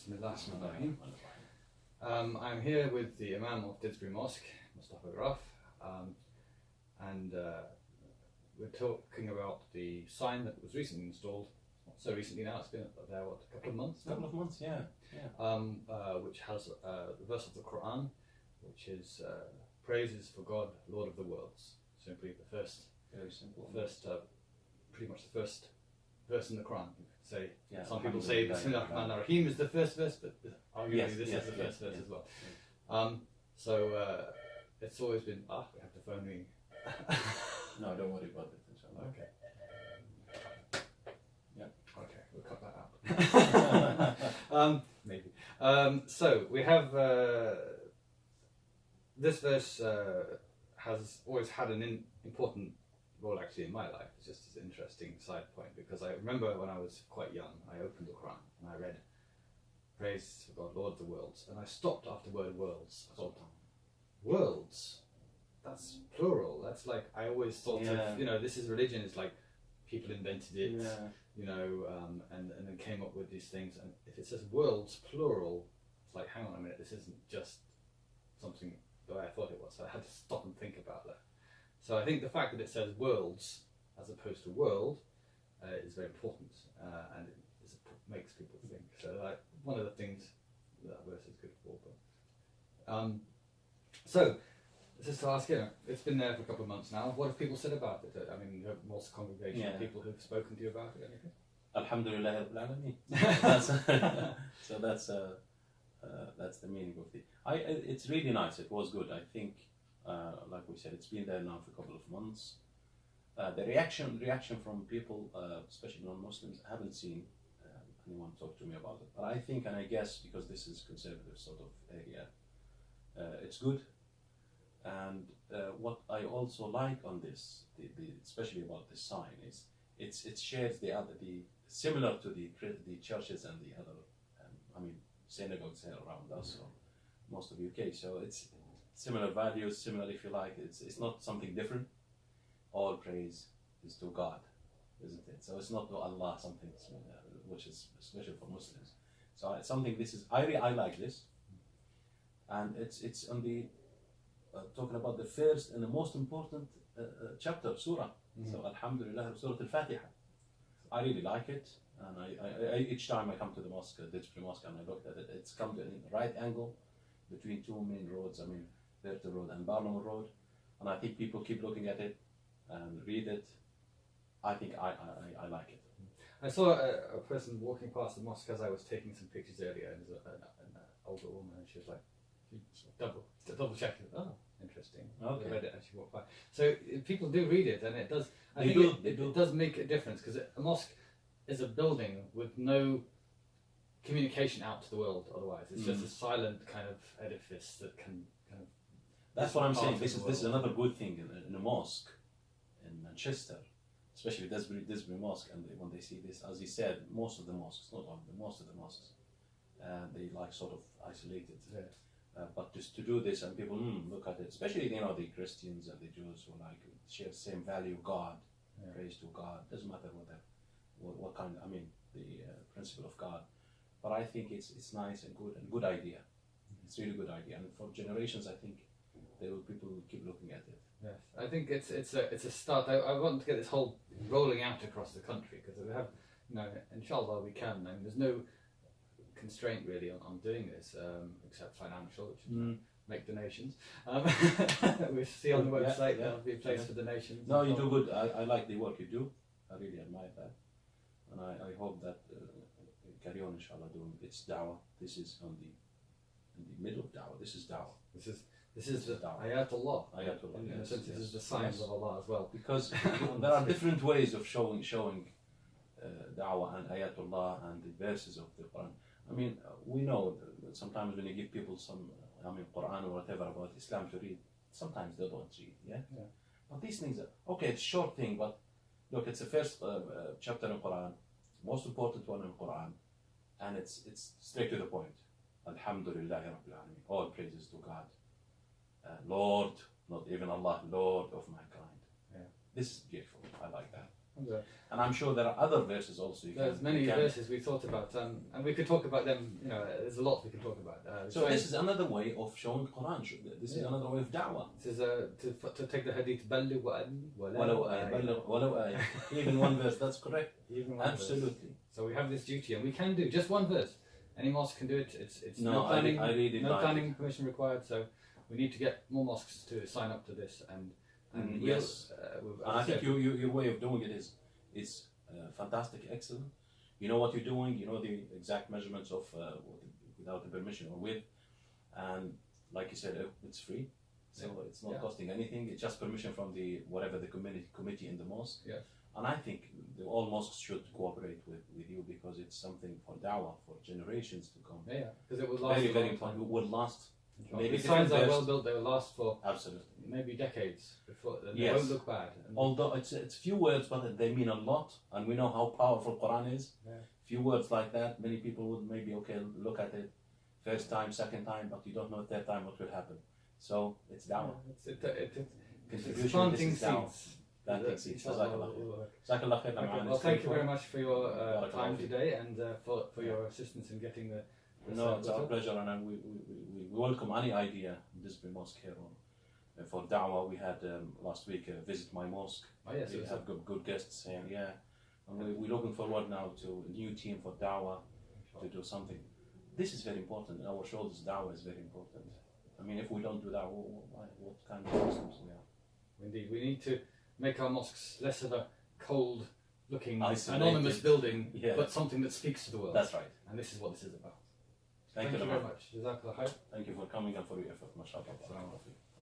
Bismillahirrahmanirrahim. I'm here with the Imam of Didsbury Mosque, Mustafa Graf, and we're talking about the sign that was recently installed. Not so recently now, it's been there, what, a couple of months? A couple of months, yeah. Which has the verse of the Quran, which is praises for God, Lord of the worlds. Simply the first, Very simple. Pretty much the first verse in the Quran. You could say, Yeah, some people say Bismillahirrahmanirrahim is the first verse, but arguably this is the first verse as well. It's always been, we have the phone ringing. No, don't worry about it. Inshallah. Okay. Yeah. Okay, we'll cut that out. Maybe. So we have this verse has always had an important role actually in my life. It's just an interesting side point because I remember when I was quite young, I opened the Quran and I read praise for God, Lord of the worlds, and I stopped after the word worlds. I thought, worlds? That's plural. That's like, I always thought of, this is religion, it's like people invented it, and then came up with these things. And if it says worlds, plural, it's like, hang on a minute, this isn't just something the way I thought it was. So I had to stop and think about that. So I think the fact that it says worlds as opposed to world is very important, and it makes people think. So one of the things that verse is good for. So this is to ask you. It's been there for a couple of months now. What have people said about it? I mean, you have Mosque congregation, people who've spoken to you about it. Anything? Alhamdulillah Rabbil Alameen. So that's the meaning of the. It's really nice. It was good. I think. Like we said, it's been there now for a couple of months. The reaction from people, especially non-Muslims, I haven't seen anyone talk to me about it. But I think, and I guess, because this is conservative sort of area, it's good. And what I also like on this, especially about this sign, is it shares the similar to the churches and the other, synagogues here around us, or most of UK. So it's similar values, similar, if you like. It's not something different. All praise is to God, isn't it? So it's not to Allah, something which is special for Muslims. So it's something. I like this, and it's on the talking about the first and the most important chapter, surah. So Alhamdulillah, Surah Al-Fatiha. I really like it, and I each time I come to the mosque, Didsbury Mosque, and I looked at it, it's come to a right angle between two main roads. Bertha Road and Barnum Road, and I think people keep looking at it and read it. I think I like it. I saw a person walking past the mosque as I was taking some pictures earlier, and there's an older woman, and she was like, double checking. Oh, interesting. Okay. I read it as she walked by. So people do read it, and it does. I think it does make a difference, because a mosque is a building with no communication out to the world. Otherwise, it's just a silent kind of edifice that can kind of. That's what I'm saying. This is another good thing in a mosque in Manchester, especially Didsbury Mosque, and when they see this, as he said, most of the mosques, not all, but most of the mosques, they like sort of isolated. Yeah. But just to do this and people look at it, especially the Christians and the Jews who like share the same value, God, praise to God, doesn't matter what kind. The principle of God. But I think it's nice and good idea. It's really good idea, and for generations, I think. People will keep looking at it. Yes, I think it's a start. I want to get this whole rolling out across the country, because we have, inshallah we can. There's no constraint really on doing this, except financial, which is make donations. We see on the website there'll be a place for donations. No, you do good. I like the work you do. I really admire that, and I hope that carry on, inshallah, doing its dawah. This is in the middle of dawah. This is dawah. This is the ayatullah. Ayatullah. In a sense, this is the signs of Allah as well. Because there are different ways of showing da'wah and ayatullah and the verses of the Quran. We know that sometimes when you give people some Quran or whatever about Islam to read, sometimes they don't read. Yeah. But these things are okay. It's a short thing, but look, it's the first chapter in Quran, most important one in Quran, and it's straight to the point. Alhamdulillah Rabbil Alameen. All praises to God. Lord, not even Allah, Lord of mankind. Yeah. This is beautiful. I like that. And I'm sure there are other verses also. There's many verses we thought about, and we could talk about them. You know, there's a lot we can talk about. So this is another way of showing Quran. This is another way of da'wah. This is to take the hadith. Even one verse. That's correct. Even one Absolutely. Verse. So we have this duty, and we can do just one verse. Any mosque can do it. It's no planning. I read it. No planning permission required. So we need to get more mosques to sign up to this. And yes, and I think your way of doing it is fantastic, excellent. You know what you're doing. You know the exact measurements of without the permission or with, and like you said, it's free, so it's not costing anything. It's just permission from the whatever the committee in the mosque. Yes. And I think all mosques should cooperate with you because it's something for da'wah for generations to come. Yeah, because it will last. Very important. It will last. Maybe the signs are well built; they will last for absolutely maybe decades before they won't look bad. Although it's few words, but they mean a lot, and we know how powerful Quran is. Yeah. Few words like that, many people would maybe look at it first time, second time, but you don't know third time what will happen. So it's da'wah. It's planting seeds. Planting seeds. Well, thank you very much for your time today and for your assistance in getting the. No, it's our pleasure, and we welcome any idea in Didsbury Mosque here on. For da'wah, we had last week visit my mosque. Oh yes, we have good guests here, and we're looking forward now to a new team for da'wah to do something. This is very important. Our shoulders da'wah is very important. I mean, if we don't do that, what kind of Muslims we are? Indeed, we need to make our mosques less of a cold-looking, isolated anonymous building, but something that speaks to the world. That's right. And this is what this is about. Thank you very much. Jazakallah khair. Thank you for coming and for your effort. MashaAllah.